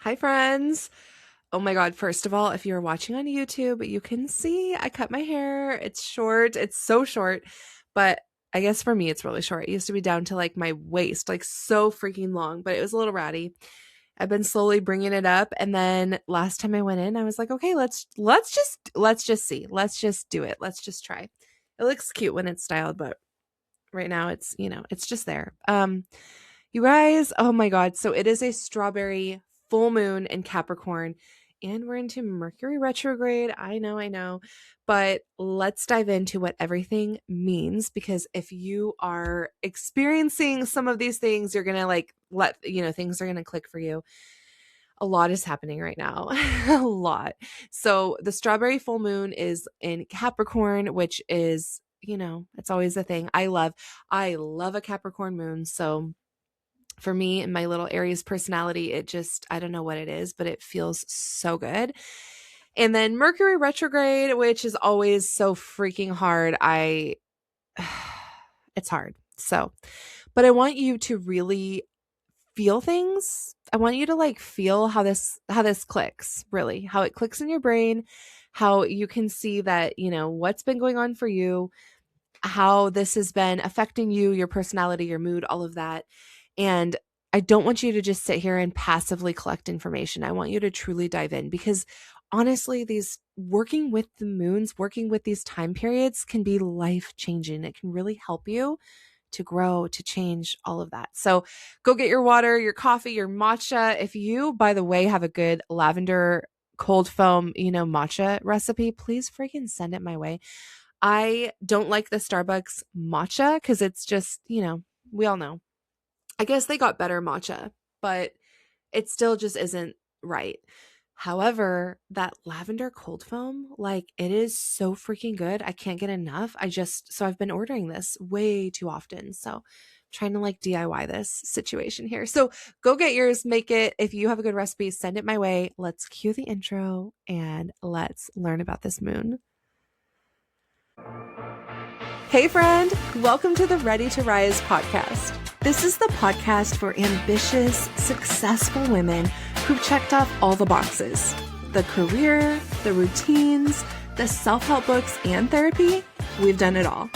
Hi, friends. Oh my God. First of all, if you're watching on YouTube, you can see I cut my hair. It's short. It's so short, but I guess for me, it's really short. It used to be down to like my waist, like so freaking long, but it was a little ratty. I've been slowly bringing it up. And then last time I went in, I was like, okay, let's just see. Let's just do it. Let's just try. It looks cute when it's styled, but right now it's just there. You guys, oh my God. So it is a strawberry full moon in Capricorn, and we're into Mercury retrograde. I know. But let's dive into what everything means, because if you are experiencing some of these things, you're going to things are going to click for you. A lot is happening right now. A lot. So the strawberry full moon is in Capricorn, which is, it's always a thing. I love a Capricorn moon. So for me and my little Aries personality, I don't know what it is, but it feels so good. And then Mercury retrograde, which is always so freaking hard. It's hard. So, but I want you to really feel things. I want you to like feel how this clicks, really, how it clicks in your brain, how you can see that, what's been going on for you, how this has been affecting you, your personality, your mood, all of that. And I don't want you to just sit here and passively collect information. I want you to truly dive in, because honestly, these working with the moons, working with these time periods can be life changing. It can really help you to grow, to change, all of that. So go get your water, your coffee, your matcha. If you, by the way, have a good lavender cold foam, matcha recipe, please freaking send it my way. I don't like the Starbucks matcha because it's just, we all know. I guess they got better matcha, but it still just isn't right. However, that lavender cold foam, like it is so freaking good. I can't get enough. So I've been ordering this way too often. So I'm trying to like DIY this situation here. So go get yours, make it. If you have a good recipe, send it my way. Let's cue the intro and let's learn about this moon. Hey, friend, welcome to the Ready to Rise podcast. This is the podcast for ambitious, successful women who've checked off all the boxes: the career, the routines, the self-help books, and therapy. We've done it all.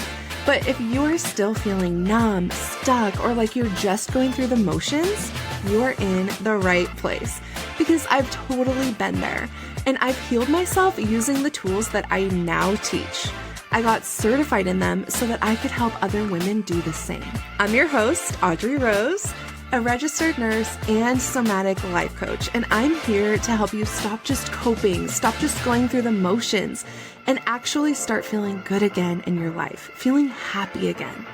But if you're still feeling numb, stuck, or like you're just going through the motions, you're in the right place, because I've totally been there, and I've healed myself using the tools that I now teach. I got certified in them so that I could help other women do the same. I'm your host, Audrey Rose, a registered nurse and somatic life coach, and I'm here to help you stop just coping, stop just going through the motions, and actually start feeling good again in your life, feeling happy again.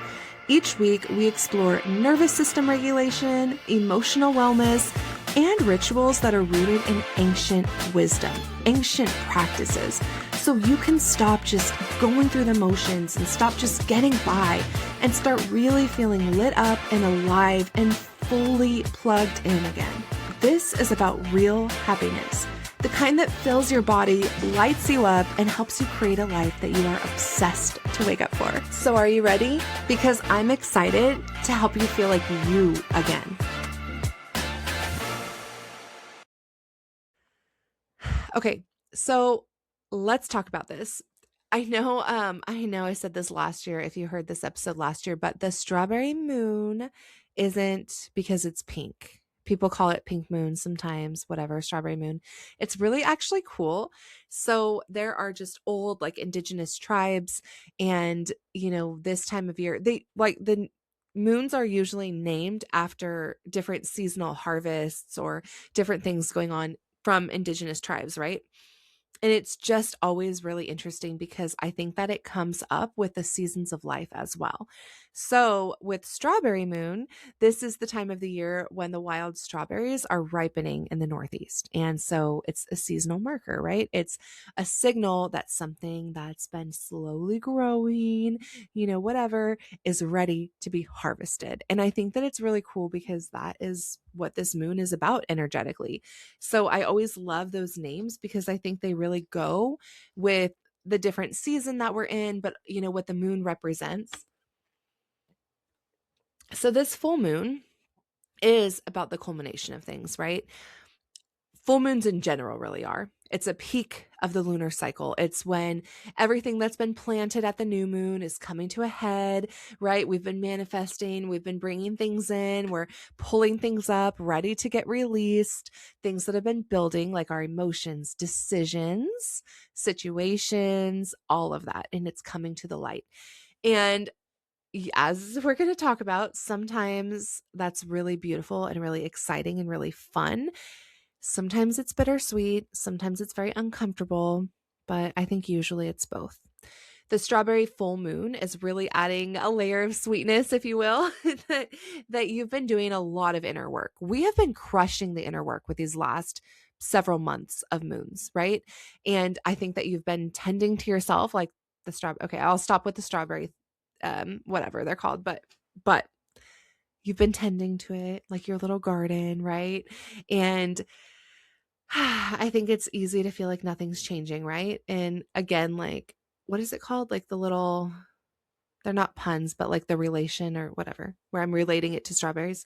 Each week, we explore nervous system regulation, emotional wellness, and rituals that are rooted in ancient wisdom, ancient practices, so you can stop just going through the motions and stop just getting by and start really feeling lit up and alive and fully plugged in again. This is about real happiness, the kind that fills your body, lights you up, and helps you create a life that you are obsessed to wake up for. So are you ready? Because I'm excited to help you feel like you again. Okay, so let's talk about this. I know I said this last year, if you heard this episode last year, but the strawberry moon isn't because it's pink. People call it pink moon sometimes, whatever, strawberry moon. It's really actually cool. So there are just old like indigenous tribes, and this time of year, they like the moons are usually named after different seasonal harvests or different things going on from indigenous tribes, right? And it's just always really interesting because I think that it comes up with the seasons of life as well. So with strawberry moon, this is the time of the year when the wild strawberries are ripening in the Northeast. And so it's a seasonal marker, right? It's a signal that something that's been slowly growing, whatever, is ready to be harvested. And I think that it's really cool because that is what this moon is about energetically. So I always love those names because I think they really go with the different season that we're in, but what the moon represents. So this full moon is about the culmination of things, right? full moons in general really are. It's a peak of the lunar cycle. It's when everything that's been planted at the new moon is coming to a head, right? We've been manifesting, we've been bringing things in, we're pulling things up, ready to get released, things that have been building, like our emotions, decisions, situations, all of that. And it's coming to the light. And as we're going to talk about, sometimes that's really beautiful and really exciting and really fun. Sometimes it's bittersweet, sometimes it's very uncomfortable, but I think usually it's both. The strawberry full moon is really adding a layer of sweetness, if you will, that you've been doing a lot of inner work. We have been crushing the inner work with these last several months of moons, right? And I think that you've been tending to yourself, like the strawberry. Okay, I'll stop with the strawberry, whatever they're called, but you've been tending to it like your little garden, right? And I think it's easy to feel like nothing's changing, right? And again, like, what is it called? Like the little, they're not puns, but like the relation or whatever, where I'm relating it to strawberries.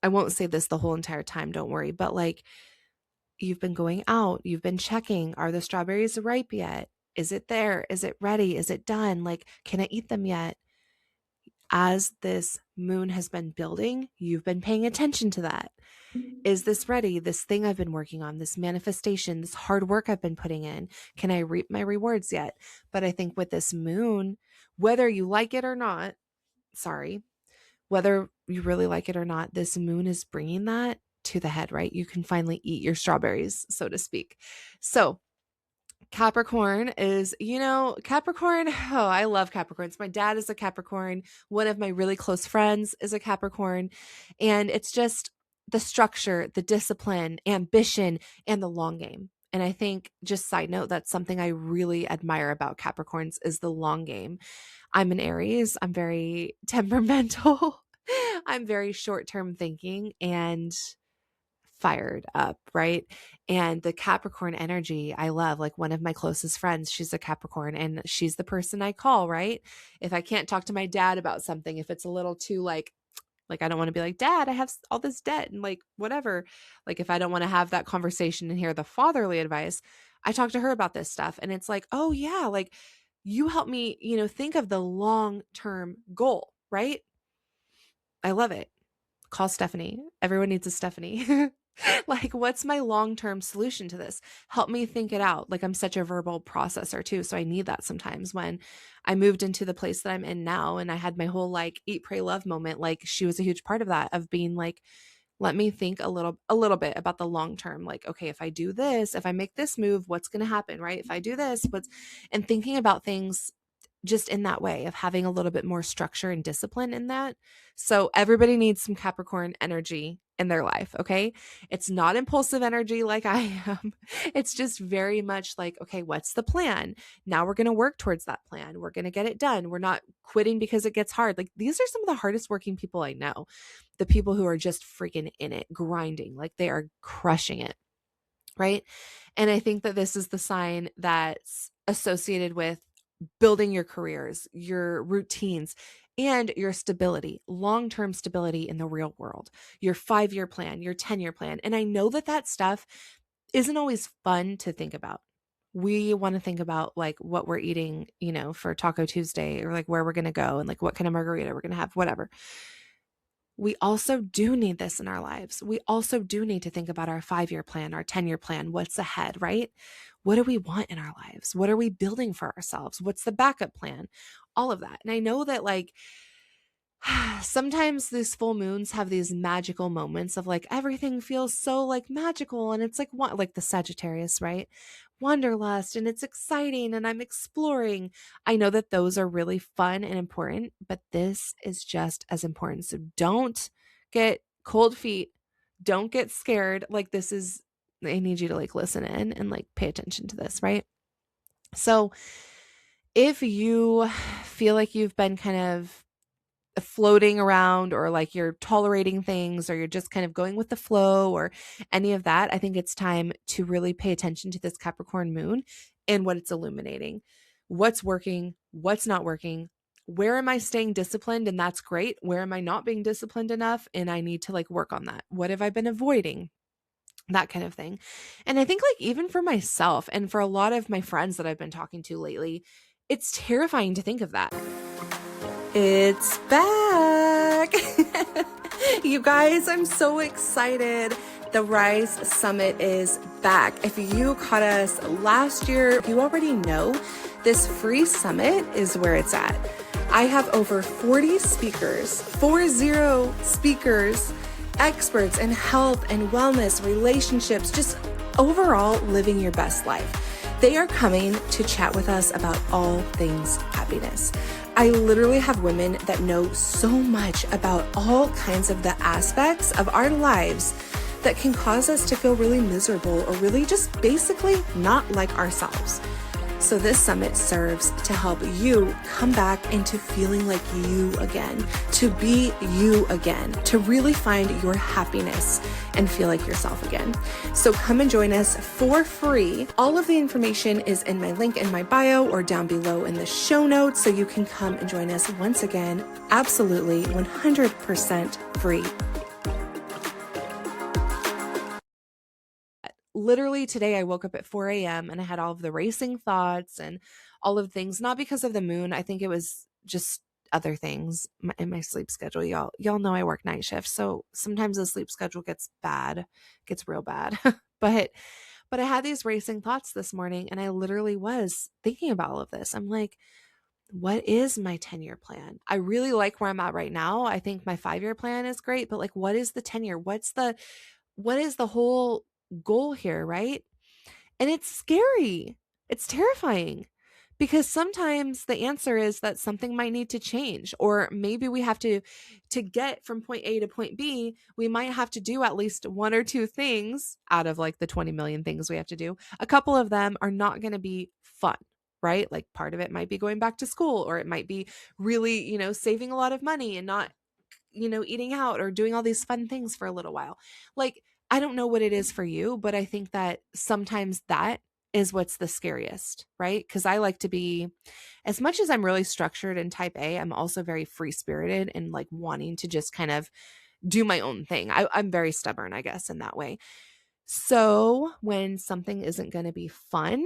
I won't say this the whole entire time, don't worry. But like, you've been going out, you've been checking, are the strawberries ripe yet? Is it there? Is it ready? Is it done? Like, can I eat them yet? As this moon has been building, you've been paying attention to that. Is this ready? This thing I've been working on, this manifestation, this hard work I've been putting in, can I reap my rewards yet? But I think with this moon, whether you like it or not, whether you really like it or not, this moon is bringing that to the head, right? You can finally eat your strawberries, so to speak. So Capricorn is, Capricorn. Oh, I love Capricorns. My dad is a Capricorn. One of my really close friends is a Capricorn. And it's just the structure, the discipline, ambition, and the long game. And I think, just side note, that's something I really admire about Capricorns is the long game. I'm an Aries. I'm very temperamental. I'm very short-term thinking and fired up, right? And the Capricorn energy, I love. Like one of my closest friends, she's a Capricorn and she's the person I call, right? If I can't talk to my dad about something, if it's a little too like I don't want to be like, Dad, I have all this debt and like whatever. Like if I don't want to have that conversation and hear the fatherly advice, I talk to her about this stuff. And it's like, oh yeah, like you help me, think of the long-term goal, right? I love it. Call Stephanie. Everyone needs a Stephanie. Like, what's my long-term solution to this? Help me think it out. Like, I'm such a verbal processor too. So I need that sometimes when I moved into the place that I'm in now and I had my whole like eat, pray, love moment. Like she was a huge part of that, of being like, let me think a little bit about the long term. Like, okay, if I do this, if I make this move, what's going to happen, right? If I do this, and thinking about things just in that way of having a little bit more structure and discipline in that. So everybody needs some Capricorn energy in their life. Okay. It's not impulsive energy like I am. It's just very much like, okay, what's the plan? Now we're going to work towards that plan. We're going to get it done. We're not quitting because it gets hard. Like these are some of the hardest working people I know. The people who are just freaking in it, grinding, like they are crushing it. Right. And I think that this is the sign that's associated with building your careers, your routines, and your stability, long-term stability in the real world, your 5-year plan, your 10-year plan. And I know that stuff isn't always fun to think about. We want to think about like what we're eating, for Taco Tuesday, or like where we're going to go and like what kind of margarita we're going to have, whatever. We also do need this in our lives. We also do need to think about our 5-year plan, our 10-year plan, what's ahead, right? What do we want in our lives? What are we building for ourselves? What's the backup plan? All of that. And I know that like sometimes these full moons have these magical moments of like everything feels so like magical and it's like the Sagittarius, right? Wanderlust and it's exciting and I'm exploring. I know that those are really fun and important, but this is just as important. So don't get cold feet. Don't get scared. Like I need you to like listen in and like pay attention to this, right? So if you feel like you've been kind of floating around or like you're tolerating things or you're just kind of going with the flow or any of that, I think it's time to really pay attention to this Capricorn moon and what it's illuminating. What's working, what's not working, where am I staying disciplined? And that's great. Where am I not being disciplined enough? And I need to like work on that. What have I been avoiding? that kind of thing. And I think like even for myself and for a lot of my friends that I've been talking to lately, it's terrifying to think of that. It's back. You guys, I'm so excited. The Rise Summit is back. If you caught us last year, you already know this free summit is where it's at. I have over 40 speakers, 40 speakers, experts in health and wellness, relationships, just overall living your best life. They are coming to chat with us about all things happiness. I literally have women that know so much about all kinds of the aspects of our lives that can cause us to feel really miserable or really just basically not like ourselves. So this summit serves to help you come back into feeling like you again, to be you again, to really find your happiness and feel like yourself again. So come and join us for free. All of the information is in my link in my bio or down below in the show notes, so you can come and join us once again, absolutely 100% free. Literally today I woke up at 4 a.m. and I had all of the racing thoughts and all of things, not because of the moon. I think it was just other things in my sleep schedule. Y'all know I work night shifts, so sometimes the sleep schedule gets real bad. but I had these racing thoughts this morning and I literally was thinking about all of this. I'm like, what is my 10-year plan? I really like where I'm at right now. I think my 5-year plan is great, but like, what is the 10-year? What is the whole goal here, right? And it's scary. It's terrifying because sometimes the answer is that something might need to change, or maybe we have to get from point A to point B, we might have to do at least one or two things out of like the 20 million things we have to do. A couple of them are not going to be fun, right? Like part of it might be going back to school, or it might be really, saving a lot of money and not eating out or doing all these fun things for a little while. Like, I don't know what it is for you, but I think that sometimes that is what's the scariest, right? Because I like to be, as much as I'm really structured and type A, I'm also very free spirited and like wanting to just kind of do my own thing. I'm very stubborn, I guess, in that way. So when something isn't going to be fun,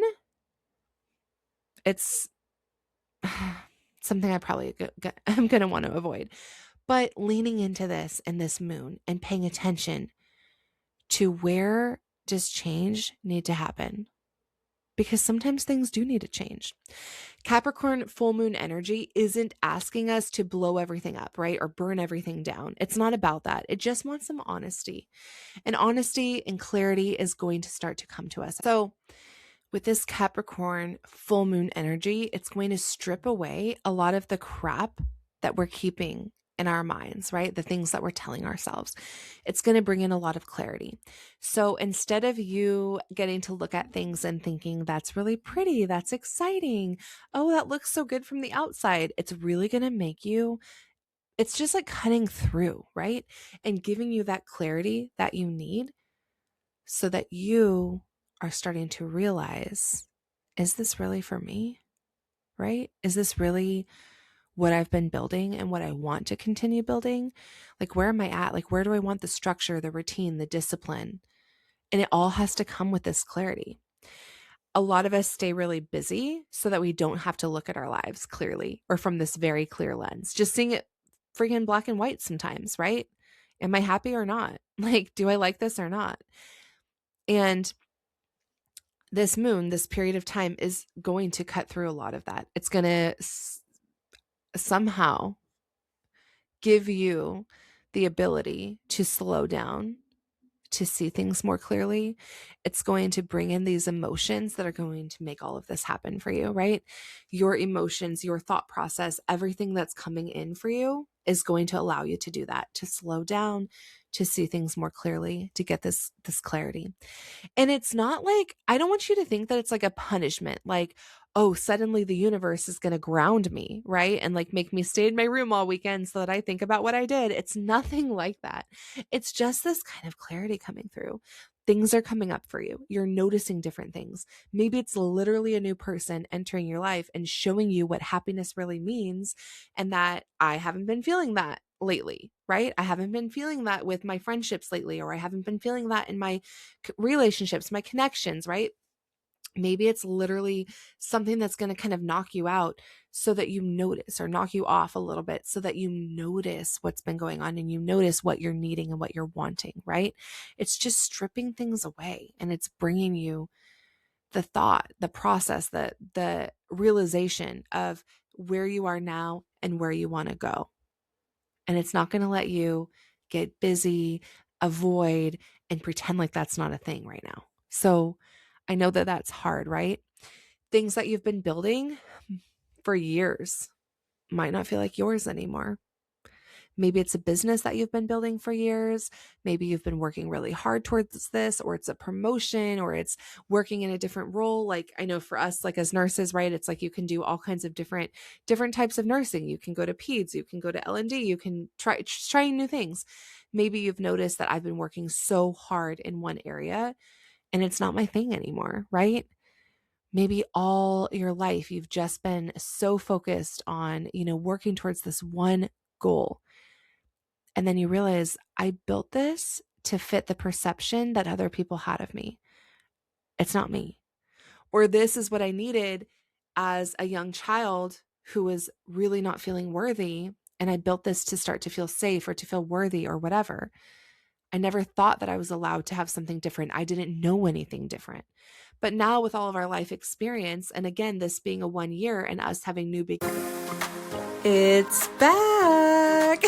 it's something I'm going to want to avoid. But leaning into this and this moon and paying attention to where does change need to happen? Because sometimes things do need to change. Capricorn full moon energy isn't asking us to blow everything up, right? Or burn everything down. It's not about that. It just wants some honesty. And honesty and clarity is going to start to come to us. So with this Capricorn full moon energy, it's going to strip away a lot of the crap that we're keeping in our minds, right? The things that we're telling ourselves. It's going to bring in a lot of clarity. So instead of you getting to look at things and thinking, that's really pretty, that's exciting, oh, that looks so good from the outside, it's really going to make you, it's just like cutting through, right? And giving you that clarity that you need so that you are starting to realize, is this really for me? Right? Is this really what I've been building and what I want to continue building? Like, where am I at? Like, where do I want the structure, the routine, the discipline? And it all has to come with this clarity. A lot of us stay really busy so that we don't have to look at our lives clearly or from this very clear lens, just seeing it freaking black and white sometimes, right? Am I happy or not? Like, do I like this or not? And this moon, this period of time is going to cut through a lot of that. It's going to somehow give you the ability to slow down, to see things more clearly. It's going to bring in these emotions that are going to make all of this happen for you, right? Your emotions, your thought process, everything that's coming in for you is going to allow you to do that, to slow down, to see things more clearly, to get this clarity. And it's not like, I don't want you to think that it's like a punishment, like, oh, suddenly the universe is going to ground me, right? And like make me stay in my room all weekend so that I think about what I did. It's nothing like that. It's just this kind of clarity coming through. Things are coming up for you. You're noticing different things. Maybe it's literally a new person entering your life and showing you what happiness really means, and that I haven't been feeling that lately, right? I haven't been feeling that with my friendships lately, or I haven't been feeling that in my relationships, my connections, right? Maybe it's literally something that's going to kind of knock you out so that you notice, or knock you off a little bit so that you notice what's been going on and you notice what you're needing and what you're wanting, right? It's just stripping things away, and it's bringing you the thought, the process, the realization of where you are now and where you want to go. And it's not going to let you get busy, avoid, and pretend like that's not a thing right now. So I know that that's hard, right? Things that you've been building for years might not feel like yours anymore. Maybe it's a business that you've been building for years. Maybe you've been working really hard towards this, or it's a promotion, or it's working in a different role. Like I know for us, like as nurses, right? It's like you can do all kinds of different types of nursing. You can go to peds, you can go to L&D, you can try new things. Maybe you've noticed that I've been working so hard in one area and it's not my thing anymore, right? Maybe all your life you've just been so focused on, working towards this one goal. And then you realize I built this to fit the perception that other people had of me. It's not me. Or this is what I needed as a young child who was really not feeling worthy. And I built this to start to feel safe or to feel worthy or whatever. I never thought that I was allowed to have something different. I didn't know anything different. But now with all of our life experience, and again, this being a 1 year and us having new beginnings, it's back.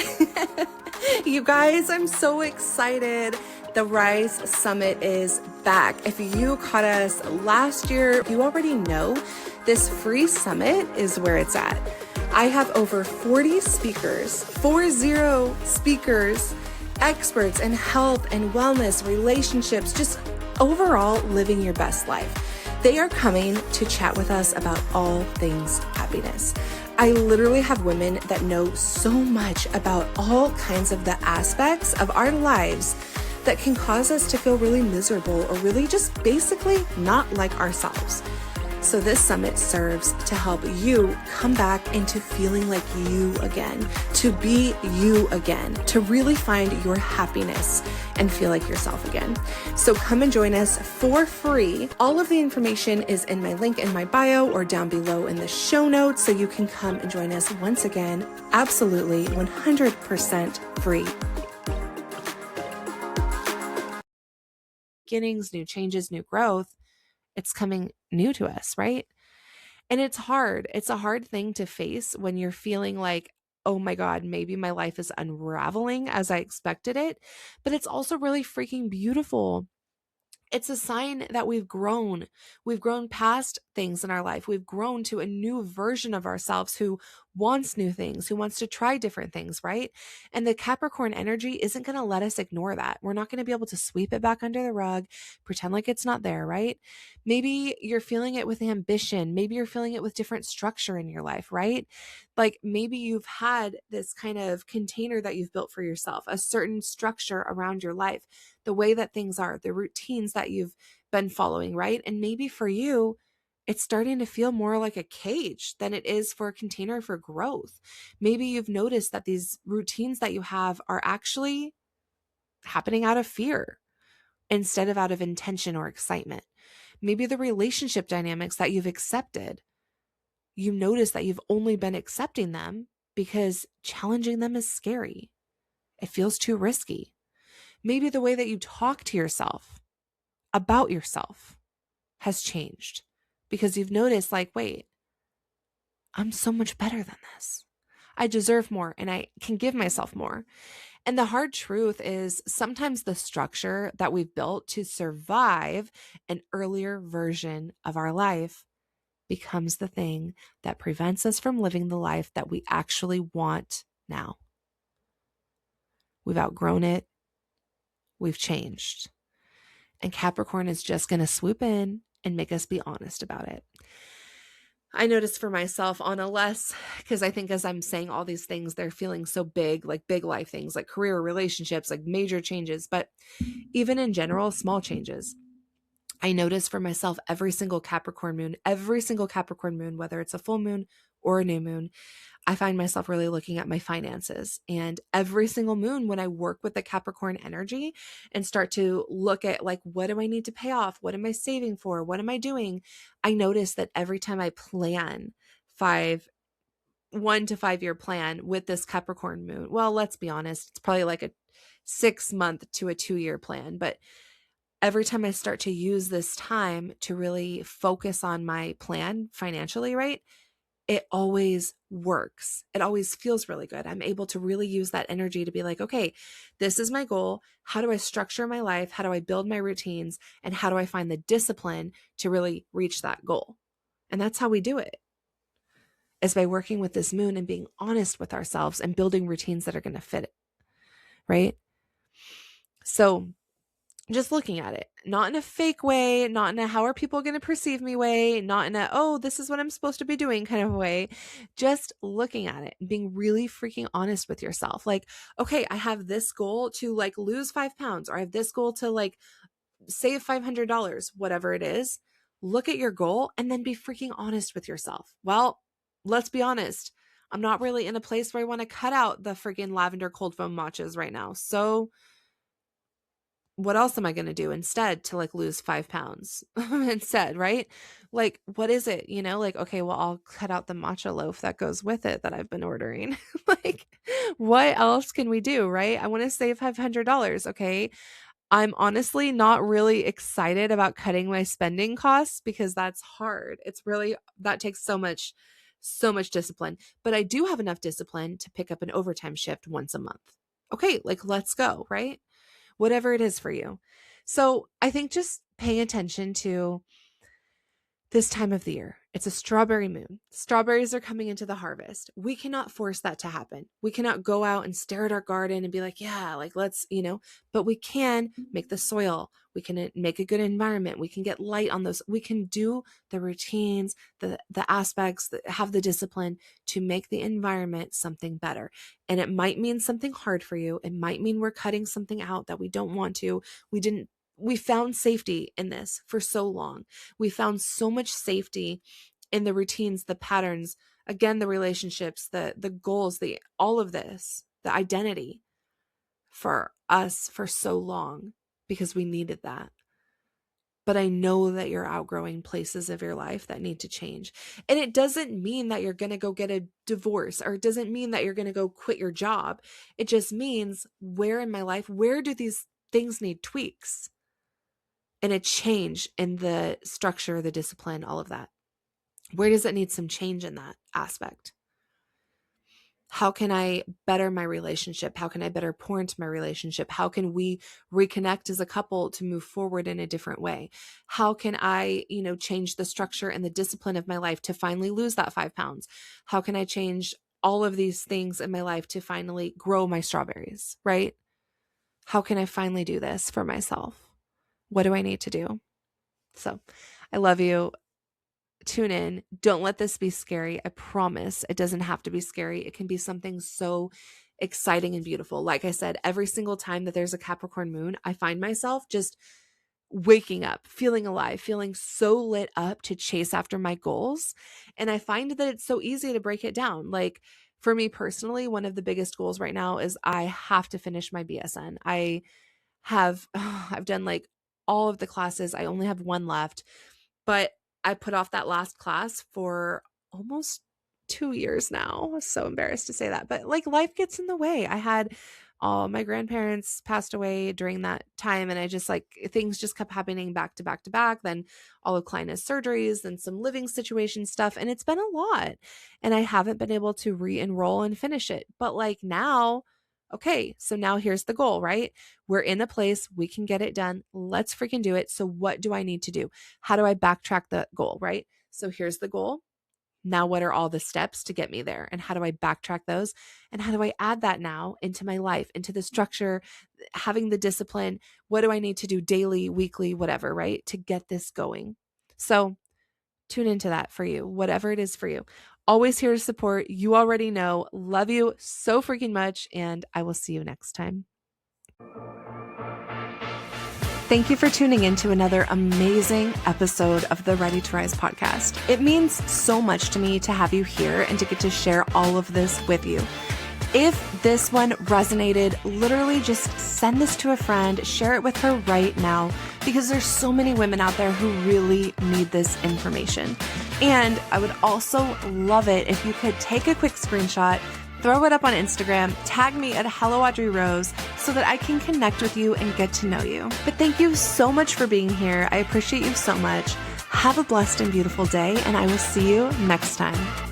You guys, I'm so excited. The Rise Summit is back. If you caught us last year, you already know this free summit is where it's at. I have over 40 speakers, 40 speakers, experts in health and wellness, relationships, just overall living your best life. They are coming to chat with us about all things happiness. I literally have women that know so much about all kinds of the aspects of our lives that can cause us to feel really miserable or really just basically not like ourselves. So this summit serves to help you come back into feeling like you again, to be you again, to really find your happiness and feel like yourself again. So come and join us for free. All of the information is in my link in my bio or down below in the show notes, so you can come and join us once again, absolutely 100% free. Beginnings, new changes, new growth. It's coming new to us, right? And it's hard. It's a hard thing to face when you're feeling like, oh my God, maybe my life is unraveling as I expected it. But it's also really freaking beautiful. It's a sign that we've grown. We've grown past things in our life. We've grown to a new version of ourselves who wants new things, who wants to try different things, right? And the Capricorn energy isn't going to let us ignore that. We're not going to be able to sweep it back under the rug, pretend like it's not there, right? Maybe you're feeling it with ambition. Maybe you're feeling it with different structure in your life, right? Like maybe you've had this kind of container that you've built for yourself, a certain structure around your life, the way that things are, the routines that you've been following, right? And maybe for you, it's starting to feel more like a cage than it is for a container for growth. Maybe you've noticed that these routines that you have are actually happening out of fear instead of out of intention or excitement. Maybe the relationship dynamics that you've accepted, you notice that you've only been accepting them because challenging them is scary. It feels too risky. Maybe the way that you talk to yourself about yourself has changed because you've noticed like, wait, I'm so much better than this. I deserve more and I can give myself more. And the hard truth is sometimes the structure that we've built to survive an earlier version of our life becomes the thing that prevents us from living the life that we actually want now. We've outgrown it. We've changed. And Capricorn is just going to swoop in and make us be honest about it. I noticed for myself on a less, because I think as I'm saying all these things, they're feeling so big, like big life things, like career, relationships, like major changes, but even in general, small changes. I notice for myself every single Capricorn moon, whether it's a full moon or a new moon, I find myself really looking at my finances. And every single moon, when I work with the Capricorn energy and start to look at like, what do I need to pay off? What am I saving for? What am I doing? I notice that every time I plan 1 to 5 year plan with this Capricorn moon, well, let's be honest, it's probably like a 6-month to a 2-year plan. But every time I start to use this time to really focus on my plan financially, right? It always works. It always feels really good. I'm able to really use that energy to be like, okay, this is my goal. How do I structure my life? How do I build my routines? And how do I find the discipline to really reach that goal? And that's how we do it, is by working with this moon and being honest with ourselves and building routines that are going to fit it, right? So just looking at it, not in a fake way, not in a how are people going to perceive me way, not in a, oh, this is what I'm supposed to be doing kind of way, just looking at it and being really freaking honest with yourself. Like, okay, I have this goal to like lose 5 pounds, or I have this goal to like save $500, whatever it is. Look at your goal and then be freaking honest with yourself. Well, let's be honest. I'm not really in a place where I want to cut out the freaking lavender cold foam matchas right now. So what else am I going to do instead to like lose 5 pounds instead, right? Like, what is it? Like, okay, well, I'll cut out the matcha loaf that goes with it that I've been ordering. Like, what else can we do, right? I want to save $500. Okay. I'm honestly not really excited about cutting my spending costs because that's hard. It's really, that takes so much discipline, but I do have enough discipline to pick up an overtime shift once a month. Okay. Like, let's go, right? Whatever it is for you. So I think just paying attention to this time of the year. It's a strawberry moon. Strawberries are coming into the harvest. We cannot force that to happen. We cannot go out and stare at our garden and be like, yeah, like let's, but we can make the soil. We can make a good environment. We can get light on those. We can do the routines, the aspects that have the discipline to make the environment something better. And it might mean something hard for you. It might mean we're cutting something out that we don't want to. We found safety in this for so long. We found so much safety in the routines, the patterns, again, the relationships, the goals, all of this, the identity for us for so long because we needed that. But I know that you're outgrowing places of your life that need to change. And it doesn't mean that you're going to go get a divorce, or it doesn't mean that you're going to go quit your job. It just means, where in my life, where do these things need tweaks? And a change in the structure, the discipline, all of that. Where does it need some change in that aspect? How can I better my relationship? How can I better pour into my relationship? How can we reconnect as a couple to move forward in a different way? How can I, change the structure and the discipline of my life to finally lose that 5 pounds? How can I change all of these things in my life to finally grow my strawberries, right? How can I finally do this for myself? What do I need to do? So I love you. Tune in. Don't let this be scary. I promise it doesn't have to be scary. It can be something so exciting and beautiful. Like I said, every single time that there's a Capricorn moon, I find myself just waking up, feeling alive, feeling so lit up to chase after my goals. And I find that it's so easy to break it down. Like for me personally, one of the biggest goals right now is I have to finish my BSN. I've done like all of the classes. I only have one left, but I put off that last class for almost 2 years now. I'm so embarrassed to say that, but like life gets in the way. I had all my grandparents passed away during that time, and I just like things just kept happening back to back to back. Then all of Kleina's surgeries and some living situation stuff, and it's been a lot. And I haven't been able to re-enroll and finish it. But like now, okay, so now here's the goal, right? We're in a place we can get it done. Let's freaking do it. So what do I need to do? How do I backtrack the goal, right? So here's the goal. Now, what are all the steps to get me there? And how do I backtrack those? And how do I add that now into my life, into the structure, having the discipline? What do I need to do daily, weekly, whatever, right? To get this going. So tune into that for you, whatever it is for you. Always here to support. You already know. Love you so freaking much. And I will see you next time. Thank you for tuning in to another amazing episode of the Ready to Rise podcast. It means so much to me to have you here and to get to share all of this with you. If this one resonated, literally just send this to a friend, share it with her right now, because there's so many women out there who really need this information. And I would also love it if you could take a quick screenshot, throw it up on Instagram, tag me at Hello Audrey Rose so that I can connect with you and get to know you. But thank you so much for being here. I appreciate you so much. Have a blessed and beautiful day, and I will see you next time.